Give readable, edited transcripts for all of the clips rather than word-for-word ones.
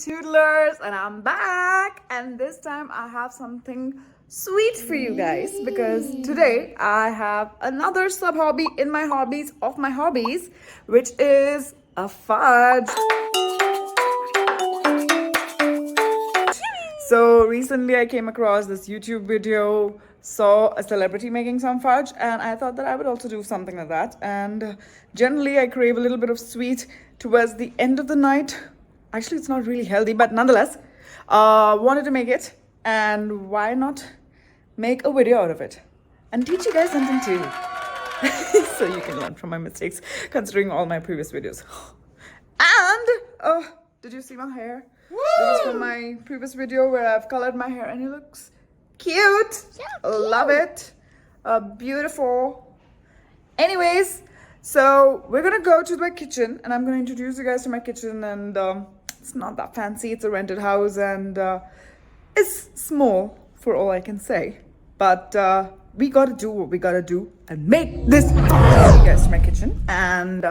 Toodlers, and I'm back, and this time I have something sweet for you guys because today I have another sub hobby in my hobbies of my hobbies, which is a fudge. So recently I came across this YouTube video, saw a celebrity making some fudge, and I thought that I would also do something like that. And generally I crave a little bit of sweet towards the end of the night. Actually, it's not really healthy, but nonetheless, wanted to make it, and why not make a video out of it and teach you guys something too. So you can learn from my mistakes, considering all my previous videos. And did you see my hair? Woo! This is from my previous video where I've colored my hair and it looks cute. So love it. Beautiful. Anyways, so we're gonna go to my kitchen and I'm gonna introduce you guys to my kitchen. And it's not that fancy. It's a rented house and it's small for all I can say. But we gotta do what we gotta do and make this. You guys to my kitchen, and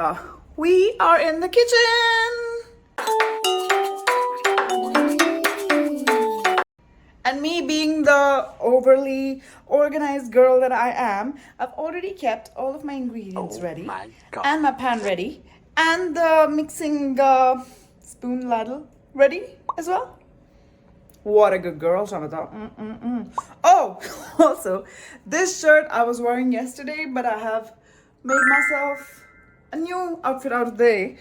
we are in the kitchen. And me being the overly organized girl that I am, I've already kept all of my ingredients ready, and my pan ready, and the mixing spoon ladle ready as well. What a good girl, Shamata. Oh, also, this shirt I was wearing yesterday, but I have made myself a new outfit out of the day.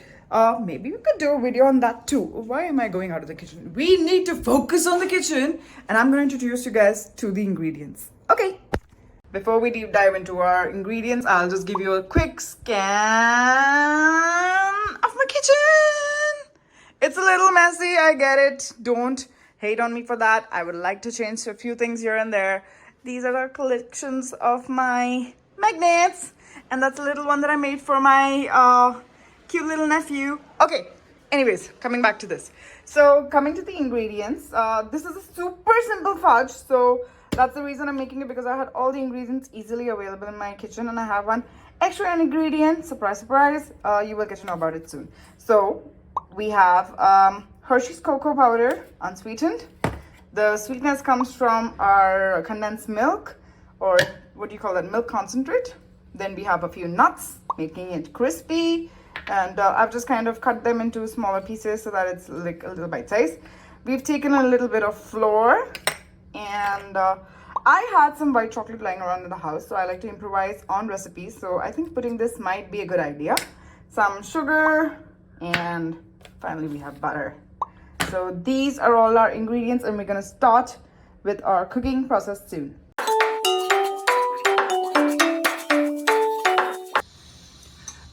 Maybe we could do a video on that too. Why am I going out of the kitchen? We need to focus on the kitchen, and I'm going to introduce you guys to the ingredients. Okay. Before we deep dive into our ingredients, I'll just give you a quick scan of my kitchen. It's a little messy, I get it. Don't hate on me for that. I would like to change a few things here and there. These are the collections of my magnets, and that's a little one that I made for my cute little nephew. Okay, anyways, coming back to this. So coming to the ingredients, this is a super simple fudge, so that's the reason I'm making it, because I had all the ingredients easily available in my kitchen, and I have one extra ingredient. Surprise, surprise. You will get to know about it soon. So we have Hershey's cocoa powder, unsweetened. The sweetness comes from our condensed milk, or what do you call that, milk concentrate. Then we have a few nuts, making it crispy. And I've just kind of cut them into smaller pieces so that it's like a little bite size. We've taken a little bit of flour, and I had some white chocolate lying around in the house, so I like to improvise on recipes. So I think putting this might be a good idea. Some sugar, and finally we have butter. So these are all our ingredients, and we're gonna start with our cooking process soon.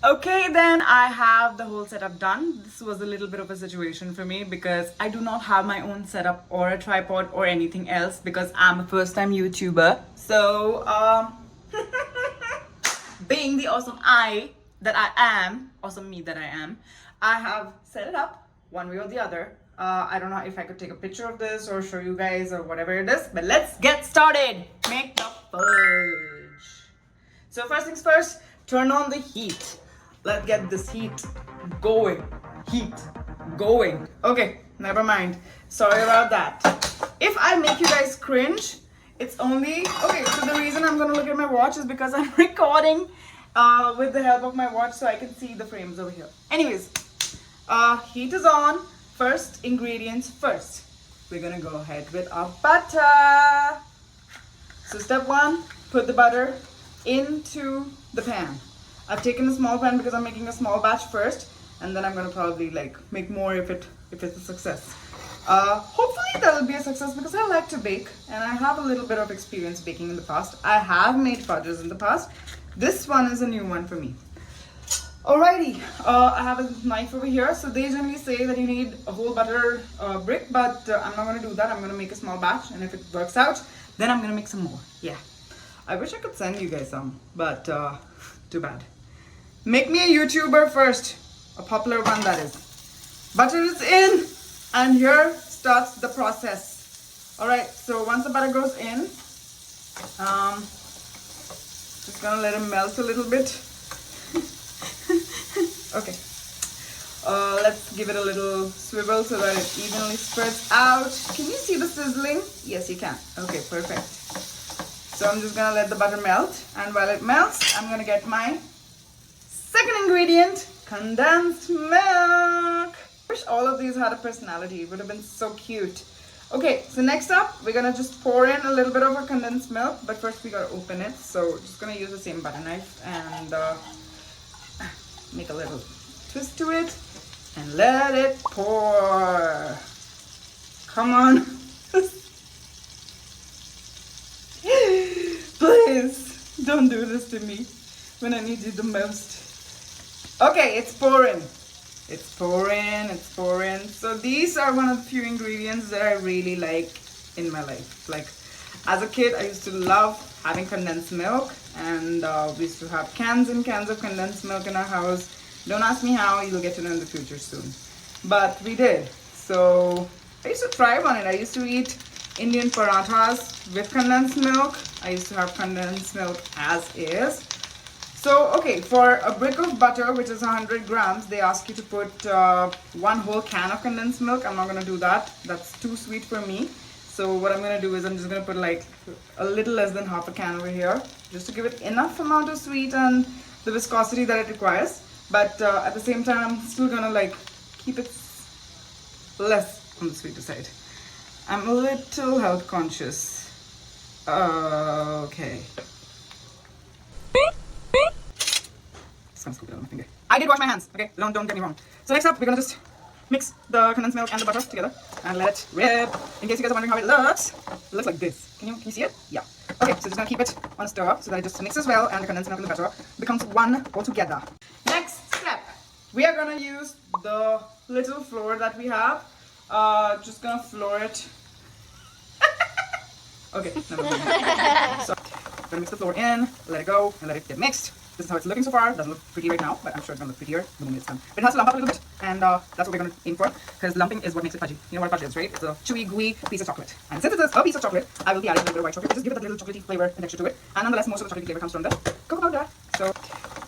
Okay, then I have the whole setup done. This was a little bit of a situation for me because I do not have my own setup or a tripod or anything else because I'm a first-time YouTuber. So, being the awesome awesome me that I am, I have set it up one way or the other. I don't know if I could take a picture of this or show you guys or whatever it is, but let's get started. Make the fudge. So first things first, turn on the heat. Let's get this heat going. Heat going. Okay, never mind. Sorry about that. If I make you guys cringe, it's only... Okay, so the reason I'm going to look at my watch is because I'm recording with the help of my watch so I can see the frames over here. Anyways, heat is on. First ingredients first. We're going to go ahead with our butter. So step one, put the butter into the pan. I've taken a small pan because I'm making a small batch first, and then I'm gonna probably like make more if it's a success. Hopefully that'll be a success because I like to bake and I have a little bit of experience baking in the past. I have made fudges in the past. This one is a new one for me. Alrighty, I have a knife over here. So they generally say that you need a whole butter brick, but I'm not gonna do that. I'm gonna make a small batch, and if it works out, then I'm gonna make some more. Yeah, I wish I could send you guys some, but too bad. Make me a YouTuber first, a popular one that is. Butter is in, and here starts the process. All right, so once the butter goes in, just gonna let it melt a little bit. Okay. Let's give it a little swivel so that it evenly spreads out. Can you see the sizzling? Yes, you can. Okay, perfect. So I'm just gonna let the butter melt, and while it melts, I'm gonna get my second ingredient, condensed milk. I wish all of these had a personality. It would have been so cute. Okay, so next up, we're gonna just pour in a little bit of our condensed milk, but first we gotta open it. So just gonna use the same butter knife and make a little twist to it and let it pour. Come on. Please don't do this to me when I need you the most. Okay, it's pouring. It's pouring, it's pouring. So these are one of the few ingredients that I really like in my life. Like as a kid, I used to love having condensed milk, and we used to have cans and cans of condensed milk in our house. Don't ask me how, you'll get to know in the future soon. But we did. So I used to thrive on it. I used to eat Indian parathas with condensed milk. I used to have condensed milk as is. So, okay, for a brick of butter, which is 100 grams, they ask you to put one whole can of condensed milk. I'm not going to do that. That's too sweet for me. So what I'm going to do is I'm just going to put like a little less than half a can over here, just to give it enough amount of sweet and the viscosity that it requires. But at the same time, I'm still going to like keep it less on the sweeter side. I'm a little health conscious. Okay. Scoop it on my finger. I did wash my hands, okay? Don't get me wrong. So next up, we're gonna just mix the condensed milk and the butter together and let it rip. In case you guys are wondering how it looks like this. Can you see it? Yeah. Okay, so just gonna keep it on a stir so that it just mixes well and the condensed milk and the butter becomes one all together. Next step, we are gonna use the little flour that we have. Just gonna flour it. Okay, never mind. So, gonna mix the flour in, let it go, and let it get mixed. This is how it's looking so far. It doesn't look pretty right now, but I'm sure it's gonna look prettier the moment it's done. But it has to lump up a little bit, and that's what we're gonna aim for, because lumping is what makes it fudgy. You know what fudge is, right? It's a chewy, gooey piece of chocolate. And since it is a piece of chocolate, I will be adding a little bit of white chocolate to just give it that little chocolatey flavor and texture to it. And nonetheless, most of the chocolatey flavor comes from the cocoa powder. So,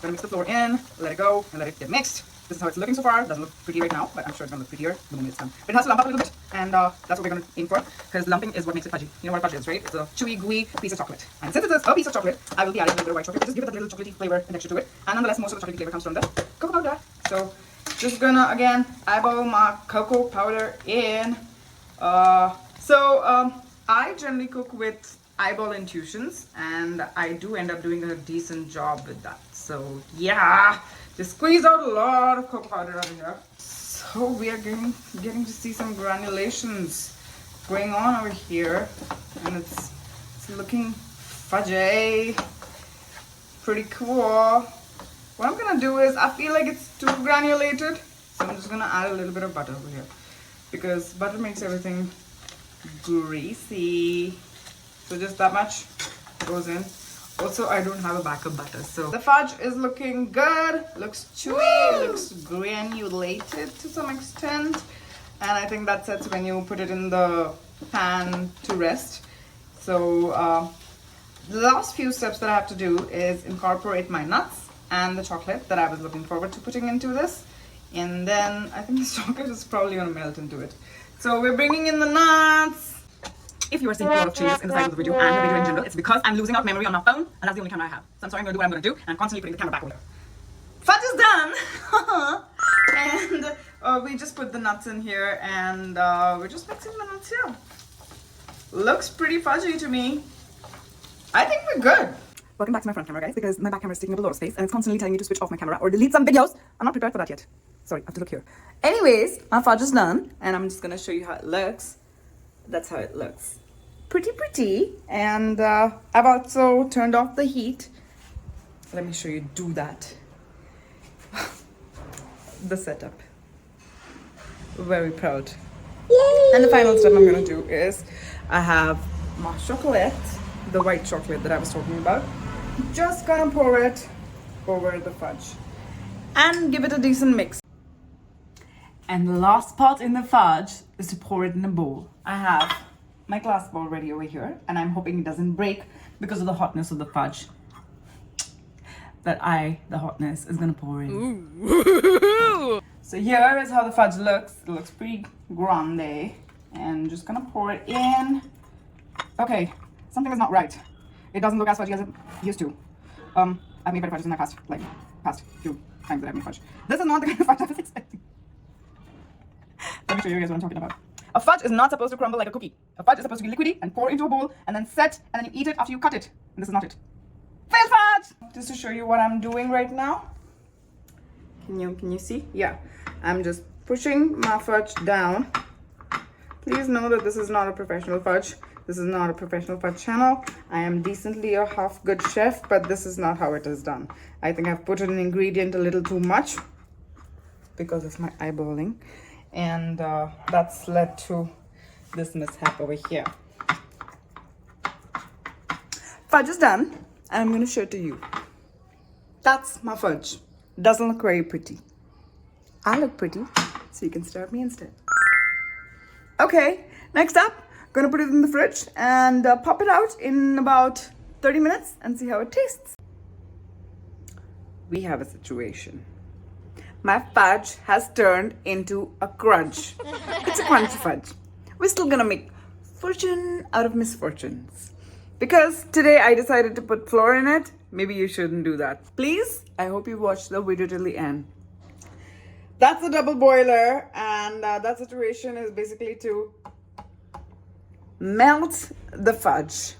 gonna mix the flour in, let it go, and let it get mixed. This is how it's looking so far. It doesn't look pretty right now, but I'm sure it's gonna look prettier the moment it's done. But it has to lump up a little bit, and that's what we're gonna aim for, because lumping is what makes it fudgy. You know what fudge is, right? It's a chewy, gooey piece of chocolate. And since it is a piece of chocolate, I will be adding a little bit of white chocolate to just give it that little chocolatey flavor and texture to it. And nonetheless, most of the chocolatey flavor comes from the cocoa powder. So, just gonna again eyeball my cocoa powder in. I generally cook with eyeball intuitions, and I do end up doing a decent job with that. So yeah. Just squeeze out a lot of cocoa powder out of here. So we are getting to see some granulations going on over here, and it's looking fudgy. Pretty cool. What I'm gonna do is, I feel like it's too granulated, so I'm just gonna add a little bit of butter over here, because butter makes everything greasy. So just that much goes in. Also, I don't have a backup butter, so the fudge is looking good. Looks chewy, looks granulated to some extent, and I think that sets when you put it in the pan to rest. So the last few steps that I have to do is incorporate my nuts and the chocolate that I was looking forward to putting into this, and then I think the chocolate is probably gonna melt into it. So we're bringing in the nuts. If you are seeing a lot of changes in the size of the video and the video in general, it's because I'm losing out memory on my phone, and that's the only camera I have. So I'm sorry, I'm going to do what I'm going to do, and I'm constantly putting the camera back over. Fudge is done! And we just put the nuts in here, and we're just mixing the nuts here. Looks pretty fudgy to me. I think we're good. Welcome back to my front camera, guys, because my back camera is taking up a lot of space, and it's constantly telling me to switch off my camera or delete some videos. I'm not prepared for that yet. Sorry, I have to look here. Anyways, my fudge is done, and I'm just going to show you how it looks. That's how it looks. Pretty. And I've also turned off the heat. Let me show you do that. The setup. Very proud. Yay! And the final step I'm gonna do is I have my chocolate, the white chocolate that I was talking about. Just gonna pour it over the fudge and give it a decent mix. And the last part in the fudge is to pour it in a bowl. I have my glass bowl ready over here, and I'm hoping it doesn't break because of the hotness of the fudge that the hotness is gonna pour in. Ooh. So here is how the fudge looks. It looks pretty grande. And just gonna pour it in. Okay, something is not right. It doesn't look as fudgy as it used to. I've made better fudges in my past few times that I've made fudge. This is not the kind of fudge I was expecting. Let me show you guys what I'm talking about. A fudge is not supposed to crumble like a cookie. A fudge is supposed to be liquidy and pour into a bowl and then set and then you eat it after you cut it. And this is not it. Fail fudge! Just to show you what I'm doing right now. Can you see? Yeah. I'm just pushing my fudge down. Please know that this is not a professional fudge. This is not a professional fudge channel. I am decently a half good chef, but this is not how it is done. I think I've put an ingredient a little too much because of my eyeballing. And that's led to this mishap over here. Fudge is done, and I'm going to show it to you. That's my fudge. Doesn't look very pretty. I look pretty, so you can stare at me instead. Okay, next up, gonna put it in the fridge and pop it out in about 30 minutes and see how it tastes. We have a situation. My fudge has turned into a crunch. It's a crunchy fudge. We're still gonna make fortune out of misfortunes. Because today I decided to put flour in it, maybe you shouldn't do that. Please, I hope you watch the video till the end. That's a double boiler, and that situation is basically to melt the fudge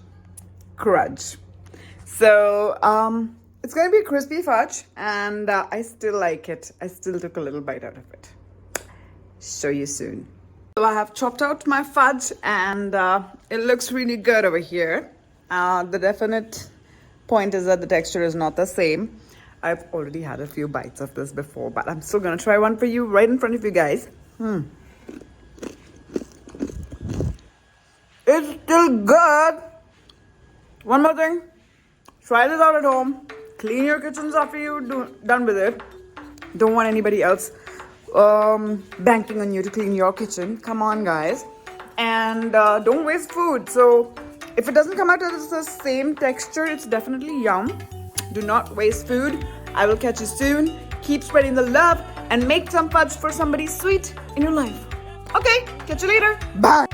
crunch. So it's going to be a crispy fudge, and I still like it. I still took a little bite out of it. Show you soon. So I have chopped out my fudge, and it looks really good over here. The definite point is that the texture is not the same. I've already had a few bites of this before, but I'm still gonna try one for you right in front of you guys. It's still good. One more thing, try this out at home. Clean your kitchens after you're done with it. Don't want anybody else banking on you to clean your kitchen. Come on, guys. And don't waste food. So if it doesn't come out as the same texture, it's definitely yum. Do not waste food. I will catch you soon. Keep spreading the love and make some fudge for somebody sweet in your life. Okay, catch you later. Bye.